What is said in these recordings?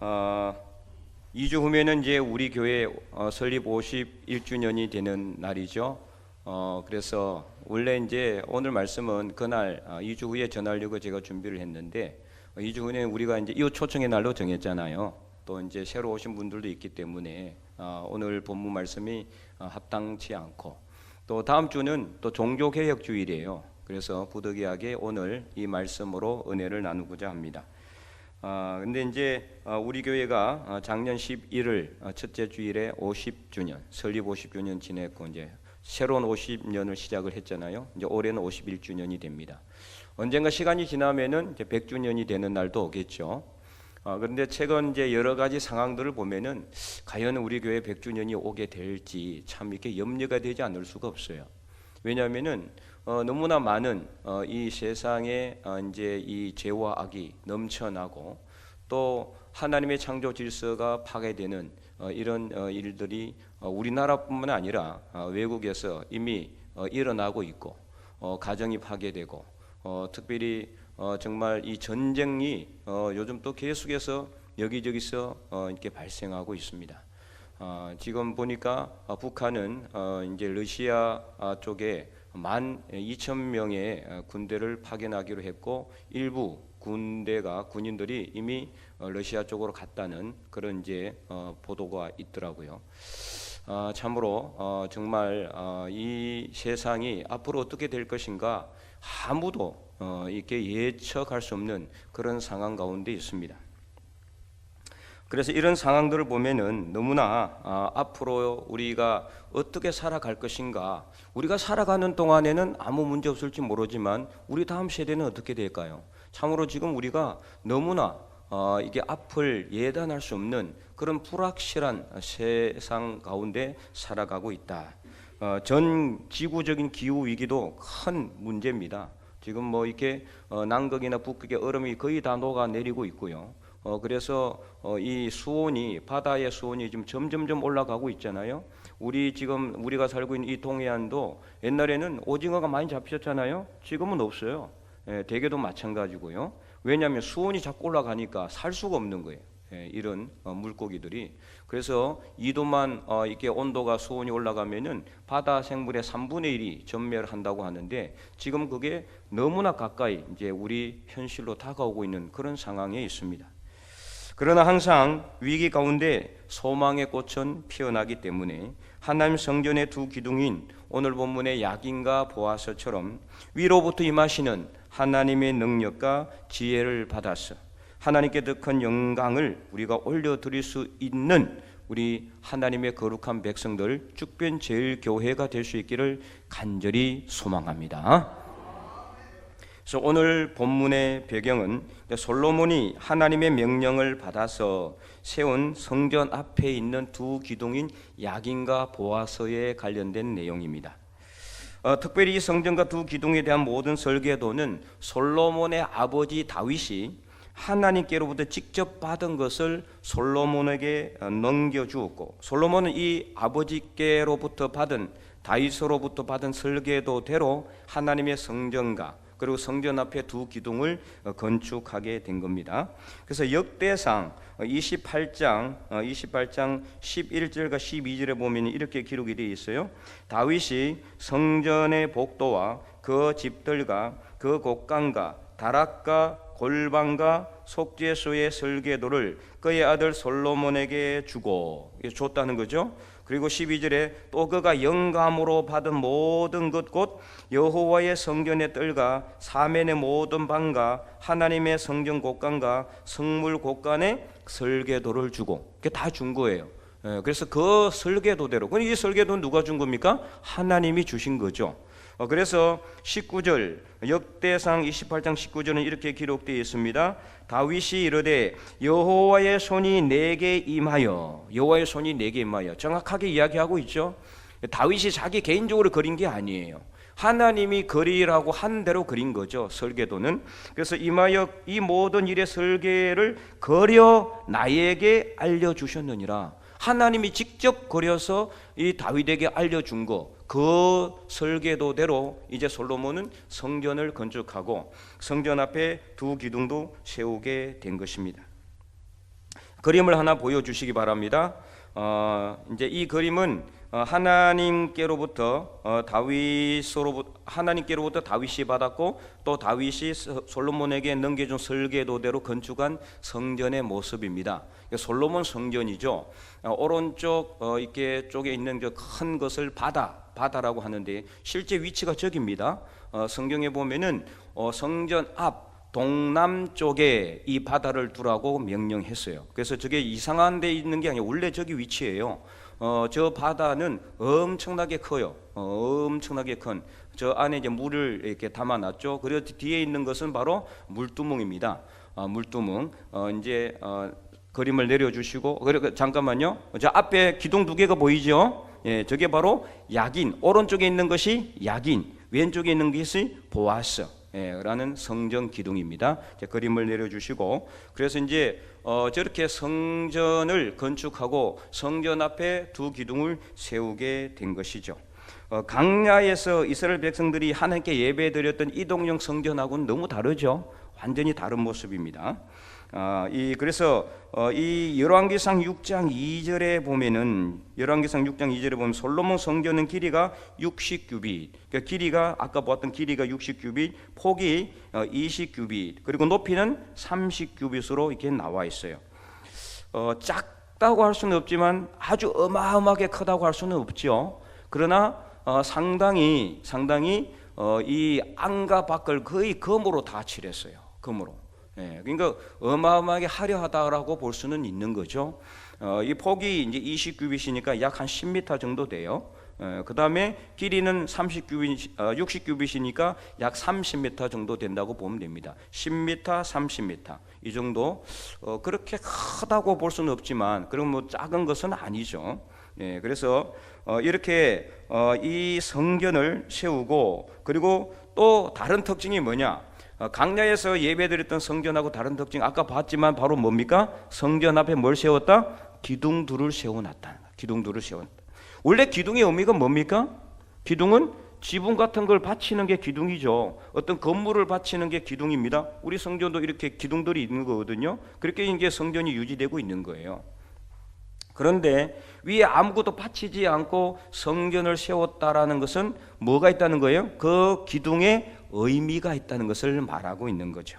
어, 2주 후면은 이제 우리 교회 설립 51주년이 되는 날이죠. 그래서 원래 이제 오늘 말씀은 그날 2주 후에 전하려고 제가 준비를 했는데 2주 후에 우리가 이제 이웃 초청의 날로 정했잖아요. 또 이제 새로 오신 분들도 있기 때문에 오늘 본문 말씀이 합당치 않고, 또 다음 주는 또 종교개혁 주일이에요. 그래서 부득이하게 오늘 이 말씀으로 은혜를 나누고자 합니다. 근데 이제 우리 교회가 작년 11월 첫째 주일에 50주년, 설립 50주년 지냈고 이제 새로운 50년을 시작을 했잖아요. 이제 올해는 51주년이 됩니다. 언젠가 시간이 지나면은 이제 100주년이 되는 날도 오겠죠. 그런데 최근 이제 여러 가지 상황들을 보면은 과연 우리 교회 100주년이 오게 될지 참 이렇게 염려가 되지 않을 수가 없어요. 왜냐하면은 너무나 많은 이 세상에 이제 이 죄와 악이 넘쳐나고 또 하나님의 창조 질서가 파괴되는 이런 일들이 우리나라뿐만 아니라 외국에서 이미 일어나고 있고, 가정이 파괴되고, 특별히 정말 이 전쟁이 요즘 또 계속해서 여기저기서 이렇게 발생하고 있습니다. 지금 보니까 북한은 이제 러시아 쪽에 12,000명의 군대를 파견하기로 했고, 일부 군인들이 이미 러시아 쪽으로 갔다는 그런 이제 보도가 있더라고요. 참으로 정말 이 세상이 앞으로 어떻게 될 것인가 아무도 이렇게 예측할 수 없는 그런 상황 가운데 있습니다. 그래서 이런 상황들을 보면은 너무나 앞으로 우리가 어떻게 살아갈 것인가, 우리가 살아가는 동안에는 아무 문제 없을지 모르지만 우리 다음 세대는 어떻게 될까요? 참으로 지금 우리가 너무나 이게 앞을 예단할 수 없는 그런 불확실한 세상 가운데 살아가고 있다. 전 지구적인 기후 위기도 큰 문제입니다. 지금 뭐 이렇게 남극이나 북극의 얼음이 거의 다 녹아내리고 있고요. 그래서 이 수온이, 바다의 수온이 지금 점점점 올라가고 있잖아요. 우리가 살고 있는 이 동해안도 옛날에는 오징어가 많이 잡혔잖아요. 지금은 없어요. 대게도 마찬가지고요. 왜냐하면 수온이 자꾸 올라가니까 살 수가 없는 거예요. 이런 물고기들이. 그래서 2도만 이렇게 온도가, 수온이 올라가면은 바다 생물의 3분의 1이 전멸한다고 하는데, 지금 그게 너무나 가까이 이제 우리 현실로 다가오고 있는 그런 상황에 있습니다. 그러나 항상 위기 가운데 소망의 꽃은 피어나기 때문에 하나님 성전의 두 기둥인 오늘 본문의 야긴과 보아스처럼 위로부터 임하시는 하나님의 능력과 지혜를 받아서 하나님께 더 큰 영광을 우리가 올려드릴 수 있는 우리 하나님의 거룩한 백성들, 축변제일교회가 될 수 있기를 간절히 소망합니다. 그래서 오늘 본문의 배경은 솔로몬이 하나님의 명령을 받아서 세운 성전 앞에 있는 두 기둥인 야긴과 보아스에 관련된 내용입니다. 특별히 이 성전과 두 기둥에 대한 모든 설계도는 솔로몬의 아버지 다윗이 하나님께로부터 직접 받은 것을 솔로몬에게 넘겨주었고, 솔로몬은 이 아버지께로부터 받은, 다윗으로부터 받은 설계도대로 하나님의 성전과 그리고 성전 앞에 두 기둥을 건축하게 된 겁니다. 그래서 역대상 28장 11절과 12절에 보면 이렇게 기록이 되어 있어요. 다윗이 성전의 복도와 그 집들과 그 곡간과 다락과 골방과 속죄소의 설계도를 그의 아들 솔로몬에게 주고, 줬다는 거죠. 그리고 12절에 또 그가 영감으로 받은 모든 것 곧 여호와의 성전의 뜰과 사면의 모든 방과 하나님의 성전 곳간과 성물 곳간에 설계도를 주고, 그게 다 준 거예요. 그래서 그 설계도대로, 이 설계도는 누가 준 겁니까? 하나님이 주신 거죠. 그래서 19절, 역대상 28장 19절은 이렇게 기록되어 있습니다. 다윗이 이르되 여호와의 손이 내게 임하여, 여호와의 손이 내게 임하여, 정확하게 이야기하고 있죠. 다윗이 자기 개인적으로 그린 게 아니에요. 하나님이 그리라고 한 대로 그린 거죠, 설계도는. 그래서 임하여 이 모든 일의 설계를 그려 나에게 알려주셨느니라. 하나님이 직접 그려서 이 다윗에게 알려준 거, 그 설계도대로 이제 솔로몬은 성전을 건축하고 성전 앞에 두 기둥도 세우게 된 것입니다. 그림을 하나 보여주시기 바랍니다. 이제 이 그림은 하나님께로부터 다윗이 받았고 또 다윗이 솔로몬에게 넘겨준 설계도대로 건축한 성전의 모습입니다. 솔로몬 성전이죠. 오른쪽 이렇게 쪽에 있는 그 큰 것을 바다라고 하는데 실제 위치가 저기입니다. 성경에 보면은 성전 앞 동남쪽에 이 바다를 두라고 명령했어요. 그래서 저게 이상한 데 있는 게 아니라 원래 저기 위치예요. 저 바다는 엄청나게 커요. 엄청나게 큰 저 안에 이제 물을 이렇게 담아놨죠. 그리고 뒤에 있는 것은 바로 물두멍입니다. 물두멍. 이제 그림을 내려주시고, 그리고 잠깐만요. 저 앞에 기둥 두 개가 보이죠? 예, 저게 바로 야긴. 오른쪽에 있는 것이 야긴, 왼쪽에 있는 것이 보아스. 라는 성전 기둥입니다. 그림을 내려주시고, 그래서 이제 저렇게 성전을 건축하고 성전 앞에 두 기둥을 세우게 된 것이죠. 강야에서 이스라엘 백성들이 하나님께 예배드렸던 이동형 성전하고는 너무 다르죠. 완전히 다른 모습입니다. 그래서 이 열왕기상 6장 2절에 보면은 솔로몬 성전은 길이가 60규빗, 그러니까 길이가 아까 보았던 길이가 60규빗, 폭이 20규빗, 그리고 높이는 30규빗으로 이렇게 나와 있어요. 작다고 할 수는 없지만 아주 어마어마하게 크다고 할 수는 없죠. 그러나 상당히 이 안과 밖을 거의 금으로 다 칠했어요. 금으로. 그러니까 어마어마하게 화려하다라고 볼 수는 있는 거죠. 이 폭이 이제 20규빗이니까 약 한 10m 정도 돼요. 그 다음에 길이는 60규빗이니까 약 30m 정도 된다고 보면 됩니다. 10m, 30m 이 정도. 그렇게 크다고 볼 수는 없지만 그럼 뭐 작은 것은 아니죠. 그래서 이렇게 이 성전을 세우고, 그리고 또 다른 특징이 뭐냐? 강야에서 예배드렸던 성전하고 다른 특징, 아까 봤지만 바로 뭡니까? 성전 앞에 뭘 세웠다? 기둥들을 세워놨다. 기둥들을 세웠다. 원래 기둥의 의미가 뭡니까? 기둥은 지붕 같은 걸 받치는 게 기둥이죠. 어떤 건물을 받치는 게 기둥입니다. 우리 성전도 이렇게 기둥들이 있는 거거든요. 그렇게 이제 성전이 유지되고 있는 거예요. 그런데 위에 아무것도 받치지 않고 성전을 세웠다라는 것은 뭐가 있다는 거예요? 그 기둥에 의미가 있다는 것을 말하고 있는 거죠.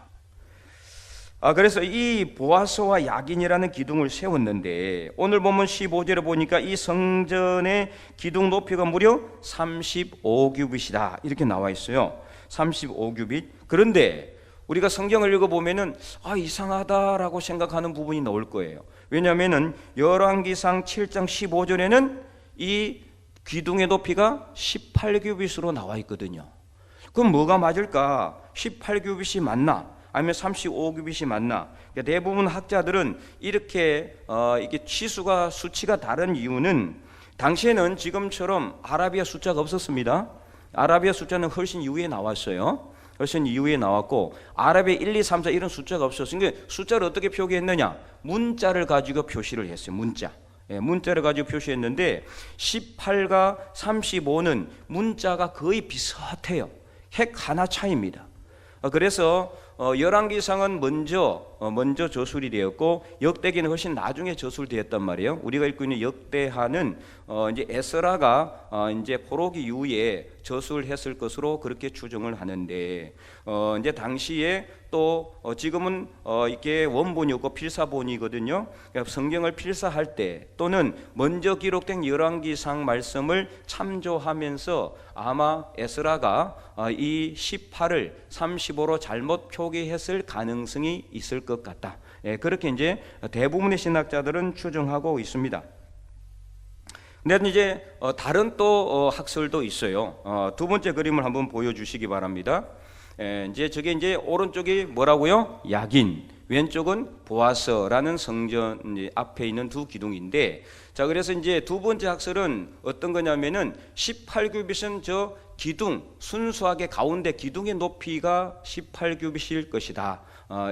그래서 이 보아스와 야긴이라는 기둥을 세웠는데, 오늘 보면 15절에 보니까 이 성전의 기둥 높이가 무려 35규빗이다 이렇게 나와 있어요. 35규빗. 그런데 우리가 성경을 읽어보면은 이상하다라고 생각하는 부분이 나올 거예요. 왜냐하면은 열왕기상 7장 15절에는 이 기둥의 높이가 18규빗으로 나와 있거든요. 그럼 뭐가 맞을까? 18규빗이 맞나? 아니면 35규빗이 맞나? 대부분 학자들은 이렇게 수치가 다른 이유는, 당시에는 지금처럼 아라비아 숫자가 없었습니다. 아라비아 숫자는 훨씬 이후에 나왔어요. 훨씬 이후에 나왔고, 아라비아 1, 2, 3, 4 이런 숫자가 없었어요. 그러니까 숫자를 어떻게 표기했느냐? 문자를 가지고 표시를 했어요. 문자를 가지고 표시했는데 18과 35는 문자가 거의 비슷해요. 핵 하나 차이입니다. 그래서 열왕기상은 먼저 저술이 되었고, 역대기는 훨씬 나중에 저술되었단 말이에요. 우리가 읽고 있는 역대하는 이제 에스라가 이제 포로기 이후에 저술했을 것으로 그렇게 추정을 하는데, 이제 당시에 또 지금은 이게 원본이 없고 필사본이거든요. 그러니까 성경을 필사할 때 또는 먼저 기록된 열왕기상 말씀을 참조하면서 아마 에스라가 이 18을 35로 잘못 표기했을 가능성이 있을 것 같다. 그렇게 이제 대부분의 신학자들은 추정하고 있습니다. 근데 이제 다른 또 학설도 있어요. 두 번째 그림을 한번 보여주시기 바랍니다. 이제 저게 이제 오른쪽이 뭐라고요? 야긴, 왼쪽은 보아스라는 성전 앞에 있는 두 기둥인데, 자, 그래서 이제 두 번째 학설은 어떤 거냐면은 18규빗은 저 기둥, 순수하게 가운데 기둥의 높이가 18규빗일 것이다.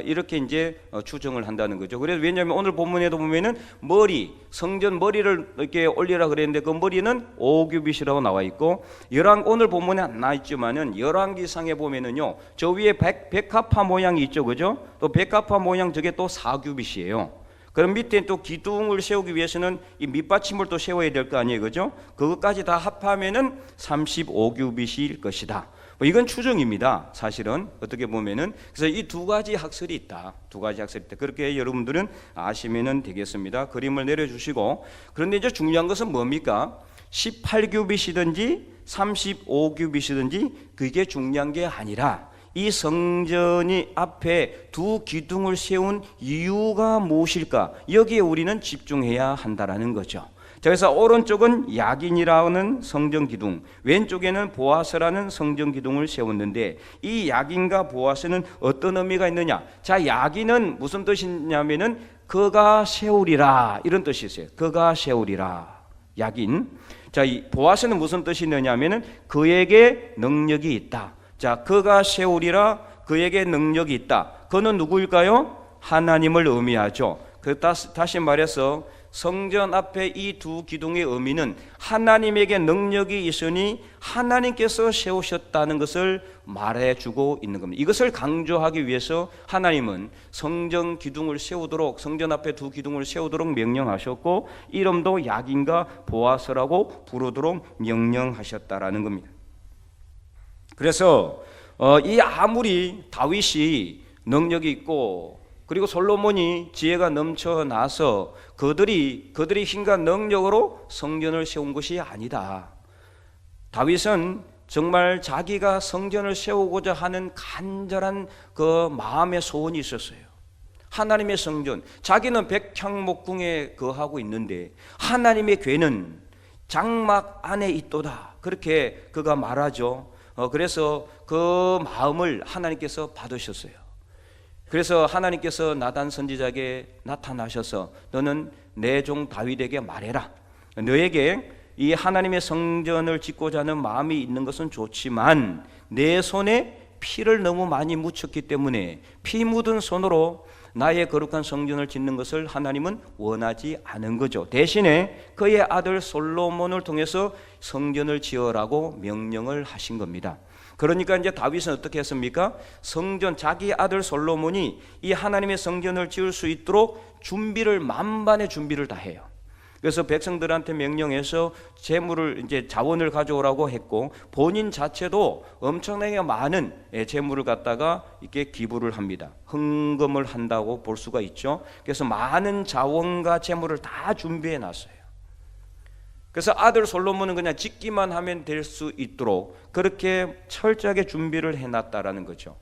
이렇게 이제 추정을 한다는 거죠. 그래서 왜냐하면 오늘 본문에도 보면은 성전 머리를 이렇게 올리라 그랬는데 그 머리는 5규빗이라고 나와 있고, 오늘 본문에 안 나와 있지만은 열왕기상에 보면은요, 저 위에 백합화 모양이 있죠, 그죠? 또 백합화 모양 저게 또 4규빗이에요. 그럼 밑에 또 기둥을 세우기 위해서는 이 밑받침을 또 세워야 될 거 아니에요, 그죠? 그것까지 다 합하면은 35규빗일 것이다. 뭐 이건 추정입니다. 사실은 어떻게 보면은. 그래서 이 두 가지 학설이 있다. 두 가지 학설이 있다. 그렇게 여러분들은 아시면은 되겠습니다. 그림을 내려주시고, 그런데 이제 중요한 것은 뭡니까? 18규빗이든지 35규빗이든지 그게 중요한 게 아니라 이 성전이 앞에 두 기둥을 세운 이유가 무엇일까? 여기에 우리는 집중해야 한다라는 거죠. 그래서 오른쪽은 야긴이라는 성전 기둥, 왼쪽에는 보아스라는 성전 기둥을 세웠는데 이 야긴과 보아스는 어떤 의미가 있느냐? 자, 야긴은 무슨 뜻이냐면은 그가 세우리라 이런 뜻이 있어요. 그가 세우리라. 야긴. 자, 이 보아스는 무슨 뜻이 있느냐면은 그에게 능력이 있다. 자, 그가 세우리라, 그에게 능력이 있다. 그는 누구일까요? 하나님을 의미하죠. 다시 말해서 성전 앞에 이 두 기둥의 의미는 하나님에게 능력이 있으니 하나님께서 세우셨다는 것을 말해주고 있는 겁니다. 이것을 강조하기 위해서 하나님은 성전 기둥을 세우도록, 성전 앞에 두 기둥을 세우도록 명령하셨고 이름도 야긴과 보아스라고 부르도록 명령하셨다라는 겁니다. 그래서 이 아무리 다윗이 능력이 있고 그리고 솔로몬이 지혜가 넘쳐나서 그들이 힘과 능력으로 성전을 세운 것이 아니다. 다윗은 정말 자기가 성전을 세우고자 하는 간절한 그 마음의 소원이 있었어요. 하나님의 성전, 자기는 백향목궁에 거하고 있는데 하나님의 궤는 장막 안에 있도다. 그렇게 그가 말하죠. 그래서 그 마음을 하나님께서 받으셨어요. 그래서 하나님께서 나단 선지자에게 나타나셔서 너는 내 종 다윗에게 말해라. 너에게 이 하나님의 성전을 짓고자 하는 마음이 있는 것은 좋지만 내 손에 피를 너무 많이 묻혔기 때문에 피 묻은 손으로 나의 거룩한 성전을 짓는 것을 하나님은 원하지 않은 거죠. 대신에 그의 아들 솔로몬을 통해서 성전을 지으라고 명령을 하신 겁니다. 그러니까 이제 다윗은 어떻게 했습니까? 성전, 자기 아들 솔로몬이 이 하나님의 성전을 지을 수 있도록 만반의 준비를 다 해요. 그래서 백성들한테 명령해서 자원을 가져오라고 했고 본인 자체도 엄청나게 많은 재물을 갖다가 이렇게 기부를 합니다. 헌금을 한다고 볼 수가 있죠. 그래서 많은 자원과 재물을 다 준비해 놨어요. 그래서 아들 솔로몬은 그냥 짓기만 하면 될 수 있도록 그렇게 철저하게 준비를 해놨다라는 거죠.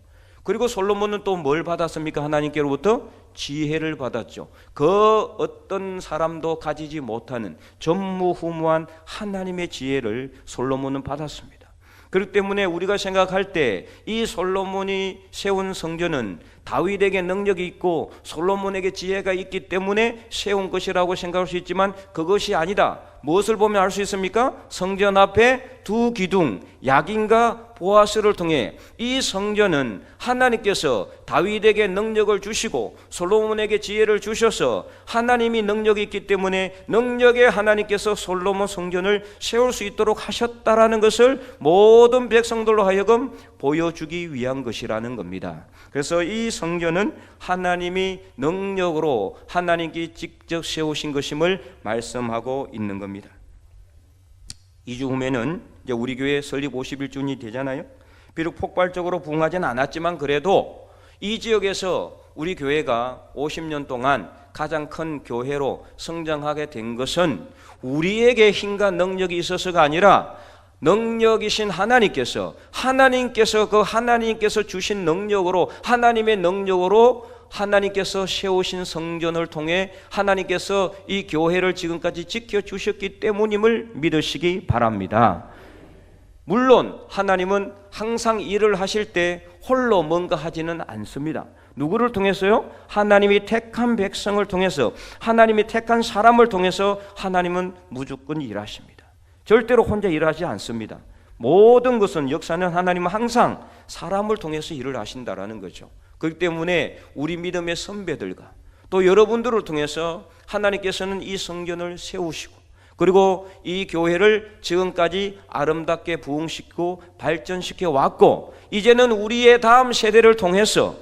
그리고 솔로몬은 또 뭘 받았습니까? 하나님께로부터 지혜를 받았죠. 그 어떤 사람도 가지지 못하는 전무후무한 하나님의 지혜를 솔로몬은 받았습니다. 그렇기 때문에 우리가 생각할 때 이 솔로몬이 세운 성전은 다윗에게 능력이 있고 솔로몬에게 지혜가 있기 때문에 세운 것이라고 생각할 수 있지만 그것이 아니다. 무엇을 보면 알 수 있습니까? 성전 앞에 두 기둥, 야긴과 보아스를 통해 이 성전은 하나님께서 다윗에게 능력을 주시고 솔로몬에게 지혜를 주셔서 하나님이 능력이 있기 때문에 능력의 하나님께서 솔로몬 성전을 세울 수 있도록 하셨다라는 것을 모든 백성들로 하여금 보여주기 위한 것이라는 겁니다. 그래서 이 성전은 하나님이 능력으로 하나님께 직접 세우신 것임을 말씀하고 있는 겁니다. 2주 후면은 이제 우리 교회 설립 51주년이 되잖아요. 비록 폭발적으로 부흥하지는 않았지만 그래도 이 지역에서 우리 교회가 50년 동안 가장 큰 교회로 성장하게 된 것은 우리에게 힘과 능력이 있어서가 아니라 능력이신 하나님께서 그 하나님께서 주신 능력으로 하나님의 능력으로 하나님께서 세우신 성전을 통해 하나님께서 이 교회를 지금까지 지켜주셨기 때문임을 믿으시기 바랍니다. 물론 하나님은 항상 일을 하실 때 홀로 뭔가 하지는 않습니다. 누구를 통해서요? 하나님이 택한 백성을 통해서, 하나님이 택한 사람을 통해서 하나님은 무조건 일하십니다. 절대로 혼자 일하지 않습니다. 모든 것은 역사는 하나님은 항상 사람을 통해서 일을 하신다라는 거죠. 그렇기 때문에 우리 믿음의 선배들과 또 여러분들을 통해서 하나님께서는 이 성전을 세우시고 그리고 이 교회를 지금까지 아름답게 부흥시키고 발전시켜 왔고 이제는 우리의 다음 세대를 통해서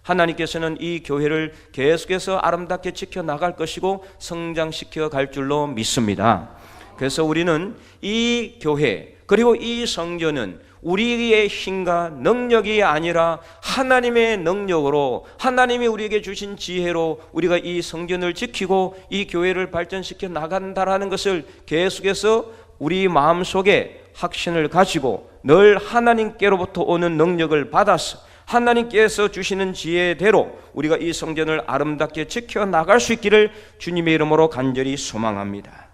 하나님께서는 이 교회를 계속해서 아름답게 지켜나갈 것이고 성장시켜 갈 줄로 믿습니다. 그래서 우리는 이 교회 그리고 이 성전은 우리의 힘과 능력이 아니라 하나님의 능력으로, 하나님이 우리에게 주신 지혜로 우리가 이 성전을 지키고 이 교회를 발전시켜 나간다라는 것을 계속해서 우리 마음속에 확신을 가지고 늘 하나님께로부터 오는 능력을 받아서 하나님께서 주시는 지혜대로 우리가 이 성전을 아름답게 지켜나갈 수 있기를 주님의 이름으로 간절히 소망합니다.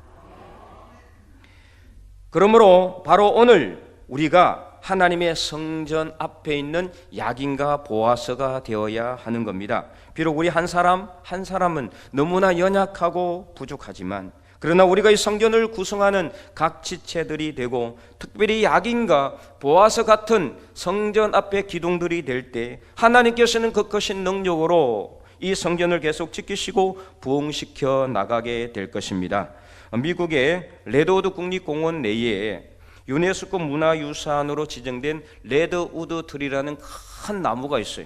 그러므로 바로 오늘 우리가 하나님의 성전 앞에 있는 약인과 보아서가 되어야 하는 겁니다. 비록 우리 한 사람은 너무나 연약하고 부족하지만, 그러나 우리가 이 성전을 구성하는 각 지체들이 되고 특별히 약인과 보아서 같은 성전 앞에 기둥들이 될 때 하나님께서는 그 크신 능력으로 이 성전을 계속 지키시고 부흥시켜 나가게 될 것입니다. 미국의 레드우드 국립공원 내에 유네스코 문화유산으로 지정된 레드우드 트리라는 큰 나무가 있어요.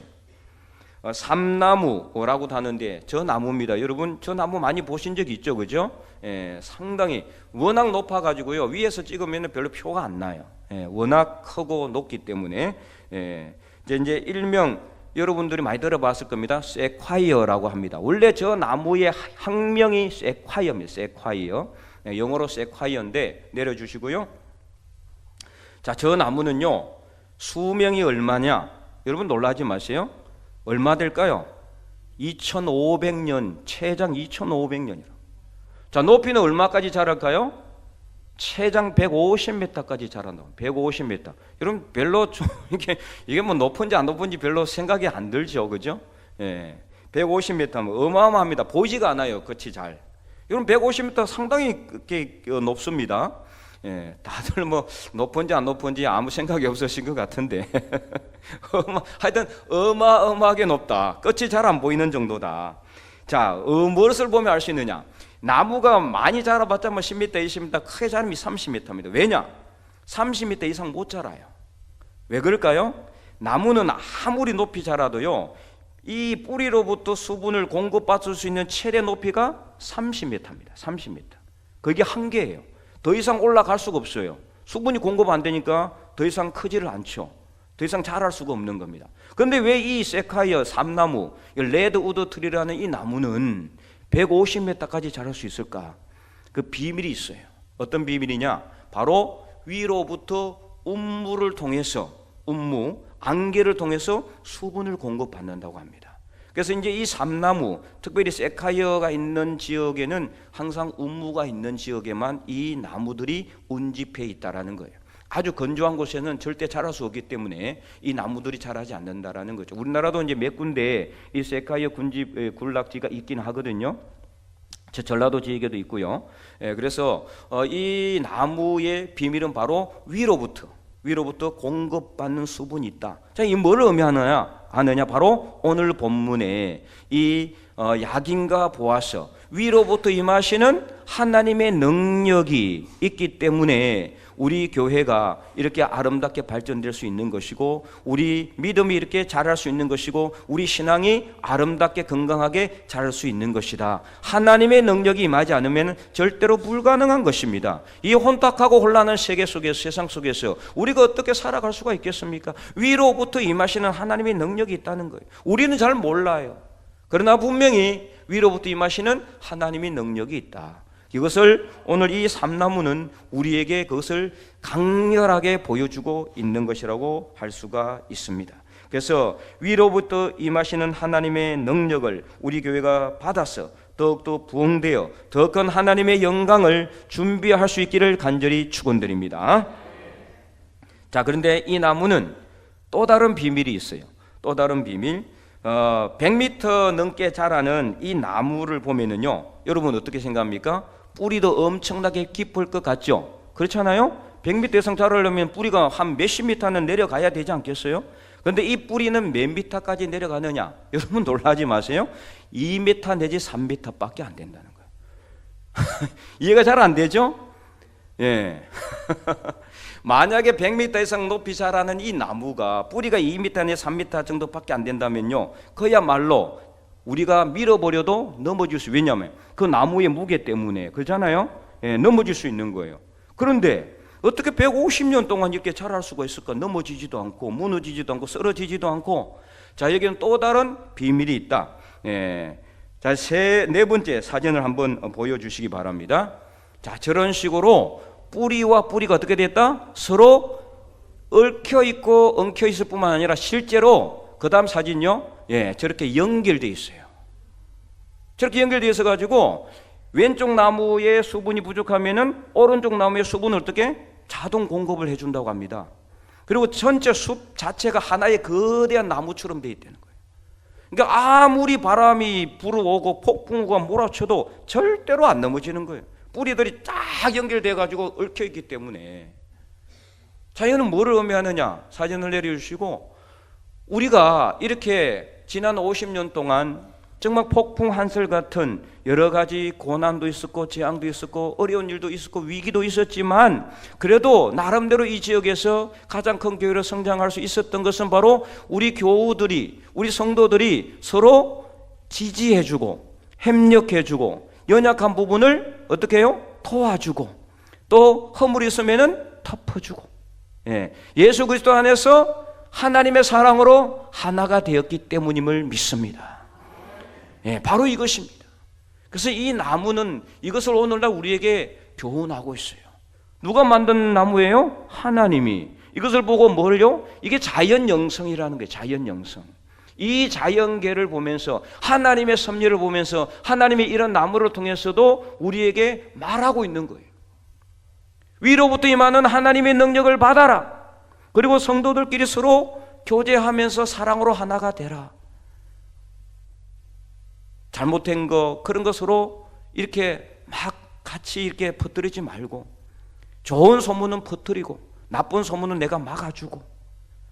삼나무라고 하는데 저 나무입니다. 여러분 저 나무 많이 보신 적 있죠, 그죠? 상당히 워낙 높아가지고요 위에서 찍으면 별로 표가 안 나요. 워낙 크고 높기 때문에 이제 일명 여러분들이 많이 들어봤을 겁니다. 세콰이어라고 합니다. 원래 저 나무의 학명이 세콰이어입니다. 세콰이어, 영어로 세콰이어인데 내려주시고요. 자, 저 나무는요 수명이 얼마냐? 여러분 놀라지 마세요. 얼마 될까요? 2500년, 최장 2500년이라. 자, 높이는 얼마까지 자랄까요? 최장 150m까지 자란다고. 150m. 여러분 별로 좀 이게 뭐 높은지 안 높은지 별로 생각이 안 들죠, 그죠? 150m면 어마어마합니다. 보이지가 않아요, 끝이 잘. 여러분 150m 상당히 높습니다. 다들 뭐 높은지 안 높은지 아무 생각이 없으신 것 같은데 하여튼 어마어마하게 높다. 끝이 잘 안 보이는 정도다. 자, 무엇을 보면 알 수 있느냐? 나무가 많이 자라봤자 뭐 10m, 20m, 크게 자라면 30m입니다. 왜냐? 30m 이상 못 자라요. 왜 그럴까요? 나무는 아무리 높이 자라도요 이 뿌리로부터 수분을 공급받을 수 있는 최대 높이가 30m입니다. 30m. 그게 한계예요. 더 이상 올라갈 수가 없어요. 수분이 공급 안 되니까 더 이상 크지를 않죠. 더 이상 자랄 수가 없는 겁니다. 그런데 왜 이 세콰이어 삼나무, 레드우드 트리라는 이 나무는 150m까지 자랄 수 있을까? 그 비밀이 있어요. 어떤 비밀이냐? 바로 위로부터 운무를 통해서, 안개를 통해서 수분을 공급받는다고 합니다. 그래서 이제 이 삼나무, 특별히 세콰이어가 있는 지역에는 항상 운무가 있는 지역에만 이 나무들이 운집해 있다라는 거예요. 아주 건조한 곳에는 절대 자랄 수 없기 때문에 이 나무들이 자라지 않는다라는 거죠. 우리나라도 이제 몇 군데 이 세콰이어 군락지가 있긴 하거든요. 저 전라도 지역에도 있고요. 그래서 이 나무의 비밀은 바로 위로부터 공급받는 수분이 있다. 자, 이 뭘 의미하느냐? 바로 오늘 본문에 이 약인과 보아서 위로부터 임하시는 하나님의 능력이 있기 때문에 우리 교회가 이렇게 아름답게 발전될 수 있는 것이고 우리 믿음이 이렇게 자랄 수 있는 것이고 우리 신앙이 아름답게 건강하게 자랄 수 있는 것이다. 하나님의 능력이 임하지 않으면 절대로 불가능한 것입니다. 이 혼탁하고 혼란한 세계 속에서, 세상 속에서 우리가 어떻게 살아갈 수가 있겠습니까? 위로부터 임하시는 하나님의 능력이 있다는 거예요. 우리는 잘 몰라요. 그러나 분명히 위로부터 임하시는 하나님의 능력이 있다. 이것을 오늘 이 삼나무는 우리에게 그것을 강렬하게 보여주고 있는 것이라고 할 수가 있습니다. 그래서 위로부터 임하시는 하나님의 능력을 우리 교회가 받아서 더욱더 부흥되어 더 큰 하나님의 영광을 준비할 수 있기를 간절히 축원드립니다. 자, 그런데 이 나무는 또 다른 비밀이 있어요. 또 다른 비밀. 100m 넘게 자라는 이 나무를 보면은요, 여러분 어떻게 생각합니까? 뿌리도 엄청나게 깊을 것 같죠? 그렇잖아요? 100m 이상 자라려면 뿌리가 한 몇십 미터는 내려가야 되지 않겠어요? 그런데 이 뿌리는 몇 미터까지 내려가느냐? 여러분 놀라지 마세요. 2m 내지 3m 밖에 안 된다는 거예요. 이해가 잘 안 되죠? 예. 만약에 100m 이상 높이 자라는 이 나무가 뿌리가 2m 내 3m 정도밖에 안 된다면요, 그야말로 우리가 밀어버려도 넘어질 수, 왜냐하면 그 나무의 무게 때문에, 그렇잖아요. 예, 넘어질 수 있는 거예요. 그런데 어떻게 150년 동안 이렇게 자랄 수가 있을까? 넘어지지도 않고 무너지지도 않고 쓰러지지도 않고. 자, 여기는 또 다른 비밀이 있다. 예. 자, 네 번째 사진을 한번 보여주시기 바랍니다. 자, 저런 식으로 뿌리와 뿌리가 어떻게 됐다? 서로 얽혀 있고 엉켜 있을 뿐만 아니라 실제로 그 다음 사진요, 예, 저렇게 연결되어 있어요. 저렇게 연결되어 있어 가지고 왼쪽 나무에 수분이 부족하면은 오른쪽 나무에 수분을 어떻게 자동 공급을 해준다고 합니다. 그리고 전체 숲 자체가 하나의 거대한 나무처럼 되어 있다는 거예요. 그러니까 아무리 바람이 불어오고 폭풍우가 몰아쳐도 절대로 안 넘어지는 거예요. 뿌리들이 쫙 연결돼 가지고 얽혀 있기 때문에. 자연은 뭐를 의미하느냐? 사진을 내려주시고, 우리가 이렇게 지난 50년 동안 정말 폭풍 한슬 같은 여러 가지 고난도 있었고 재앙도 있었고 어려운 일도 있었고 위기도 있었지만, 그래도 나름대로 이 지역에서 가장 큰 교회로 성장할 수 있었던 것은 바로 우리 교우들이, 우리 성도들이 서로 지지해주고 협력해주고 연약한 부분을 어떻게 해요? 도와주고, 또 허물이 있으면은 덮어주고, 예, 예수 그리스도 안에서 하나님의 사랑으로 하나가 되었기 때문임을 믿습니다. 예, 바로 이것입니다. 그래서 이 나무는 이것을 오늘날 우리에게 교훈하고 있어요. 누가 만든 나무예요? 하나님이. 이것을 보고 뭘요? 이게 자연 영성이라는 거예요. 자연 영성. 이 자연계를 보면서, 하나님의 섭리를 보면서 하나님의 이런 나무를 통해서도 우리에게 말하고 있는 거예요. 위로부터 임하는 하나님의 능력을 받아라. 그리고 성도들끼리 서로 교제하면서 사랑으로 하나가 되라. 잘못된 거, 그런 것으로 이렇게 막 같이 이렇게 퍼뜨리지 말고, 좋은 소문은 퍼뜨리고 나쁜 소문은 내가 막아주고,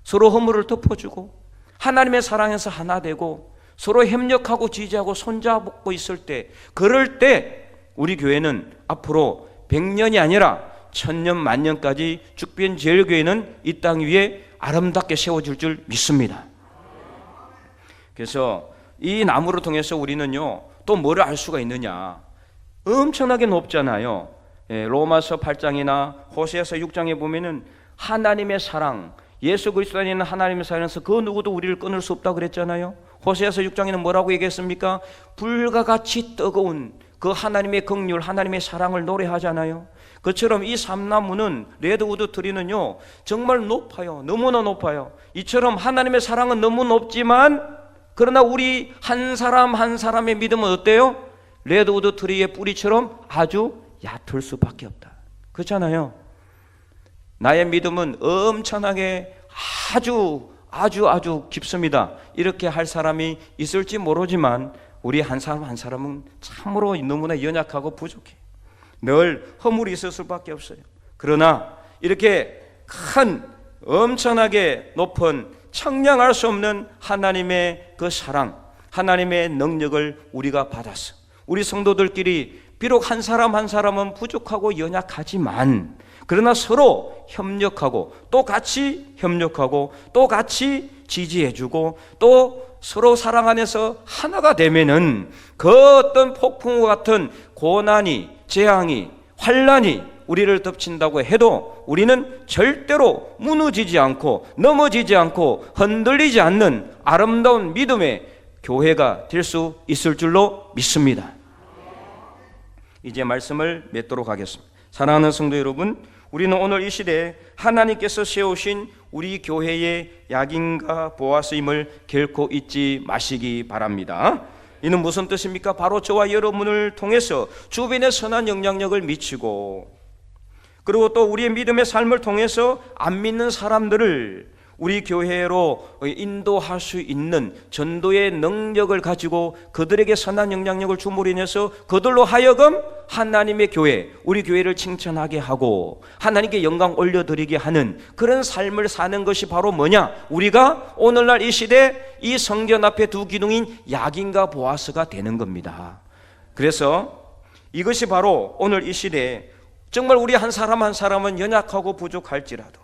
서로 허물을 덮어주고, 하나님의 사랑에서 하나 되고 서로 협력하고 지지하고 손잡고 있을 때, 그럴 때 우리 교회는 앞으로 100년이 아니라 1000년 만년까지 죽변제일교회는 이 땅 위에 아름답게 세워질 줄 믿습니다. 그래서 이 나무를 통해서 우리는요, 또 뭐를 알 수가 있느냐? 엄청나게 높잖아요. 예, 로마서 8장이나 호세아서 6장에 보면은 하나님의 사랑, 예수 그리스도 안에 있는 하나님의 사랑에서 그 누구도 우리를 끊을 수 없다고 그랬잖아요. 호세아서 6장에는 뭐라고 얘기했습니까? 불과 같이 뜨거운 그 하나님의 긍휼, 하나님의 사랑을 노래하잖아요. 그처럼 이 삼나무는, 레드우드 트리는요, 정말 높아요. 너무나 높아요. 이처럼 하나님의 사랑은 너무 높지만, 그러나 우리 한 사람 한 사람의 믿음은 어때요? 레드우드 트리의 뿌리처럼 아주 얕을 수밖에 없다. 그렇잖아요. 나의 믿음은 엄청나게 아주 깊습니다. 이렇게 할 사람이 있을지 모르지만 우리 한 사람 한 사람은 참으로 너무나 연약하고 부족해. 늘 허물이 있을 수밖에 없어요. 그러나 이렇게 큰 엄청나게 높은 청량할 수 없는 하나님의 그 사랑, 하나님의 능력을 우리가 받았어. 우리 성도들끼리 비록 한 사람 한 사람은 부족하고 연약하지만, 그러나 서로 협력하고 또 같이 협력하고 또 같이 지지해주고 또 서로 사랑 안에서 하나가 되면은 그 어떤 폭풍과 같은 고난이, 재앙이, 환난이 우리를 덮친다고 해도 우리는 절대로 무너지지 않고 넘어지지 않고 흔들리지 않는 아름다운 믿음의 교회가 될 수 있을 줄로 믿습니다. 이제 말씀을 맺도록 하겠습니다. 사랑하는 성도 여러분, 우리는 오늘 이 시대에 하나님께서 세우신 우리 교회의 약인과 보아스임을 결코 잊지 마시기 바랍니다. 이는 무슨 뜻입니까? 바로 저와 여러분을 통해서 주변에 선한 영향력을 미치고, 그리고 또 우리의 믿음의 삶을 통해서 안 믿는 사람들을 우리 교회로 인도할 수 있는 전도의 능력을 가지고 그들에게 선한 영향력을 줌으로 인해서 그들로 하여금 하나님의 교회, 우리 교회를 칭찬하게 하고 하나님께 영광 올려드리게 하는 그런 삶을 사는 것이 바로 뭐냐? 우리가 오늘날 이 시대 이 성전 앞에 두 기둥인 약인과 보아스가 되는 겁니다. 그래서 이것이 바로 오늘 이 시대에 정말 우리 한 사람 한 사람은 연약하고 부족할지라도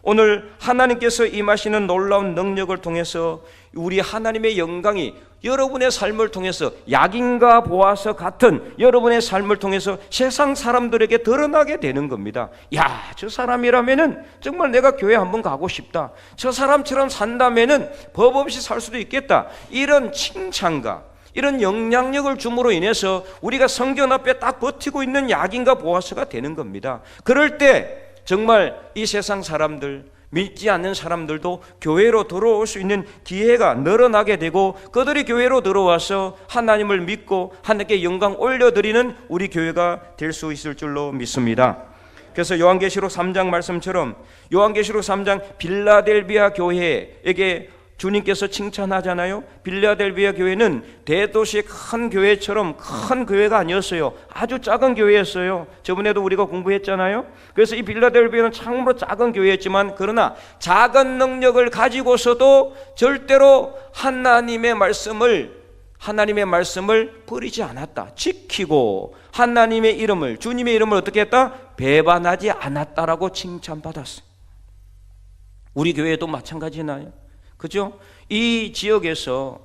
오늘 하나님께서 임하시는 놀라운 능력을 통해서 우리 하나님의 영광이 여러분의 삶을 통해서 야긴과 보아서 같은 여러분의 삶을 통해서 세상 사람들에게 드러나게 되는 겁니다. 야, 저 사람이라면은 정말 내가 교회 한번 가고 싶다. 저 사람처럼 산다면은 법 없이 살 수도 있겠다. 이런 칭찬과 이런 영향력을 줌으로 인해서 우리가 성경 앞에 딱 버티고 있는 야긴과 보아서가 되는 겁니다. 그럴 때 정말 이 세상 사람들, 믿지 않는 사람들도 교회로 들어올 수 있는 기회가 늘어나게 되고 그들이 교회로 들어와서 하나님을 믿고 하나님께 영광 올려드리는 우리 교회가 될 수 있을 줄로 믿습니다. 그래서 요한계시록 3장 말씀처럼 요한계시록 3장 빌라델비아 교회에게 주님께서 칭찬하잖아요. 빌라델비아 교회는 대도시 큰 교회처럼 큰 교회가 아니었어요. 아주 작은 교회였어요. 저번에도 우리가 공부했잖아요. 그래서 이 빌라델비아는 참으로 작은 교회였지만 그러나 작은 능력을 가지고서도 절대로 하나님의 말씀을 버리지 않았다. 지키고 하나님의 이름을, 주님의 이름을 어떻게 했다? 배반하지 않았다라고 칭찬받았어요. 우리 교회도 마찬가지나요? 그죠? 이 지역에서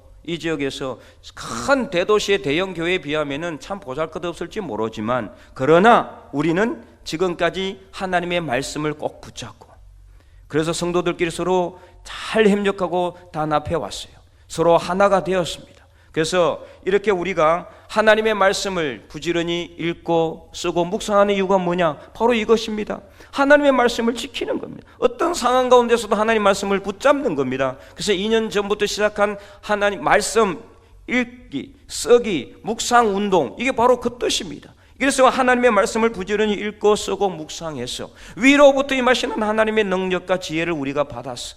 큰 대도시의 대형 교회에 비하면은 참 보잘것없을지 모르지만 그러나 우리는 지금까지 하나님의 말씀을 꼭 붙잡고 그래서 성도들끼리 서로 잘 협력하고 단합해 왔어요. 서로 하나가 되었습니다. 그래서 이렇게 우리가 하나님의 말씀을 부지런히 읽고 쓰고 묵상하는 이유가 뭐냐? 바로 이것입니다. 하나님의 말씀을 지키는 겁니다. 어떤 상황 가운데서도 하나님 말씀을 붙잡는 겁니다. 그래서 2년 전부터 시작한 하나님 말씀 읽기, 쓰기, 묵상 운동, 이게 바로 그 뜻입니다. 그래서 하나님의 말씀을 부지런히 읽고 쓰고 묵상해서 위로부터 임하시는 하나님의 능력과 지혜를 우리가 받았어.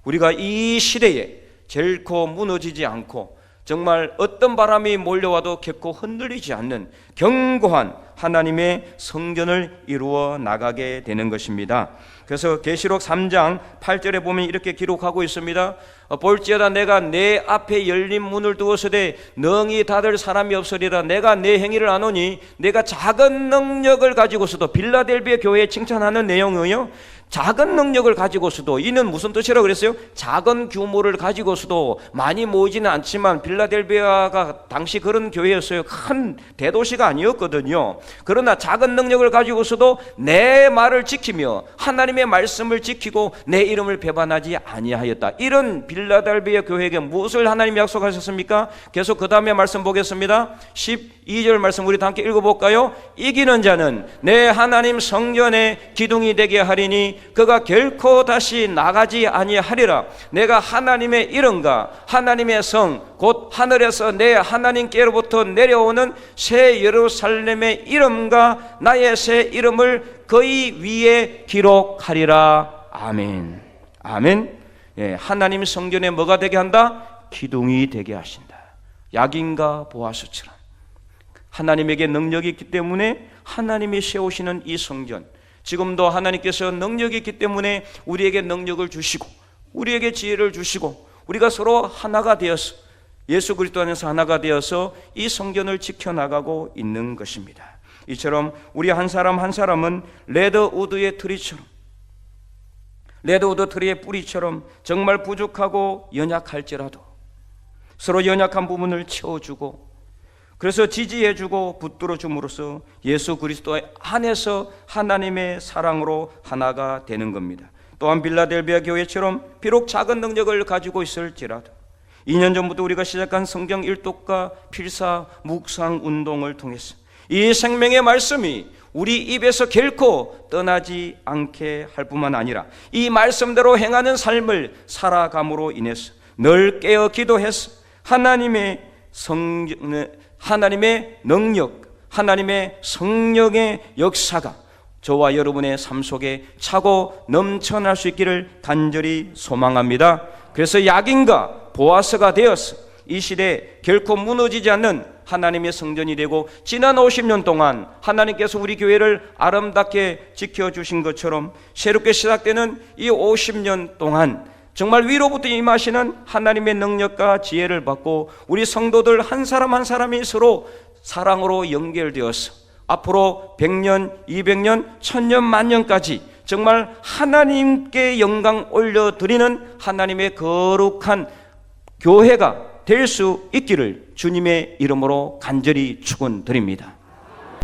우리가 이 시대에 결코 무너지지 않고 정말 어떤 바람이 몰려와도 결코 흔들리지 않는 견고한 하나님의 성전을 이루어 나가게 되는 것입니다. 그래서 계시록 3장 8절에 보면 이렇게 기록하고 있습니다. 볼지어다 내가 내 앞에 열린 문을 두었으되 능히 닫을 사람이 없으리라. 내가 내 행위를 아노니 내가 작은 능력을 가지고서도 빌라델비아 교회에 칭찬하는 내용이요, 작은 능력을 가지고서도, 이는 무슨 뜻이라고 그랬어요? 작은 규모를 가지고서도 많이 모이지는 않지만 빌라델비아가 당시 그런 교회였어요. 큰 대도시가 아니었거든요. 그러나 작은 능력을 가지고서도 내 말을 지키며 하나님의 말씀을 지키고 내 이름을 배반하지 아니하였다. 이런 빌라델비아 교회에게 무엇을 하나님이 약속하셨습니까? 계속 그 다음에 말씀 보겠습니다. 12절 말씀 우리 다 함께 읽어볼까요? 이기는 자는 내 하나님 성전의 기둥이 되게 하리니 그가 결코 다시 나가지 아니하리라. 내가 하나님의 이름과 하나님의 성 곧 하늘에서 내 하나님께로부터 내려오는 새 예루살렘의 이름과 나의 새 이름을 그의 위에 기록하리라. 아멘. 아멘. 예, 하나님 성전에 뭐가 되게 한다? 기둥이 되게 하신다. 야긴과 보아스처럼 하나님에게 능력이 있기 때문에 하나님이 세우시는 이 성전, 지금도 하나님께서 능력이 있기 때문에 우리에게 능력을 주시고 우리에게 지혜를 주시고 우리가 서로 하나가 되어서 예수 그리스도 안에서 하나가 되어서 이 성전을 지켜나가고 있는 것입니다. 이처럼 우리 한 사람 한 사람은 레드우드의 트리처럼, 레드우드 트리의 뿌리처럼 정말 부족하고 연약할지라도 서로 연약한 부분을 채워주고 그래서 지지해주고 붙들어줌으로써 예수 그리스도 안에서 하나님의 사랑으로 하나가 되는 겁니다. 또한 빌라델비아 교회처럼 비록 작은 능력을 가지고 있을지라도 2년 전부터 우리가 시작한 성경 일독과 필사 묵상 운동을 통해서 이 생명의 말씀이 우리 입에서 결코 떠나지 않게 할 뿐만 아니라 이 말씀대로 행하는 삶을 살아감으로 인해서 늘 깨어 기도해서 하나님의 능력, 하나님의 성령의 역사가 저와 여러분의 삶 속에 차고 넘쳐날 수 있기를 간절히 소망합니다. 그래서 야긴과 보아스가 되어서 이 시대에 결코 무너지지 않는 하나님의 성전이 되고 지난 50년 동안 하나님께서 우리 교회를 아름답게 지켜주신 것처럼 새롭게 시작되는 이 50년 동안 정말 위로부터 임하시는 하나님의 능력과 지혜를 받고 우리 성도들 한 사람 한 사람이 서로 사랑으로 연결되어서 앞으로 100년, 200년, 1000년, 만년까지 정말 하나님께 영광 올려드리는 하나님의 거룩한 교회가 될 수 있기를 주님의 이름으로 간절히 축원드립니다.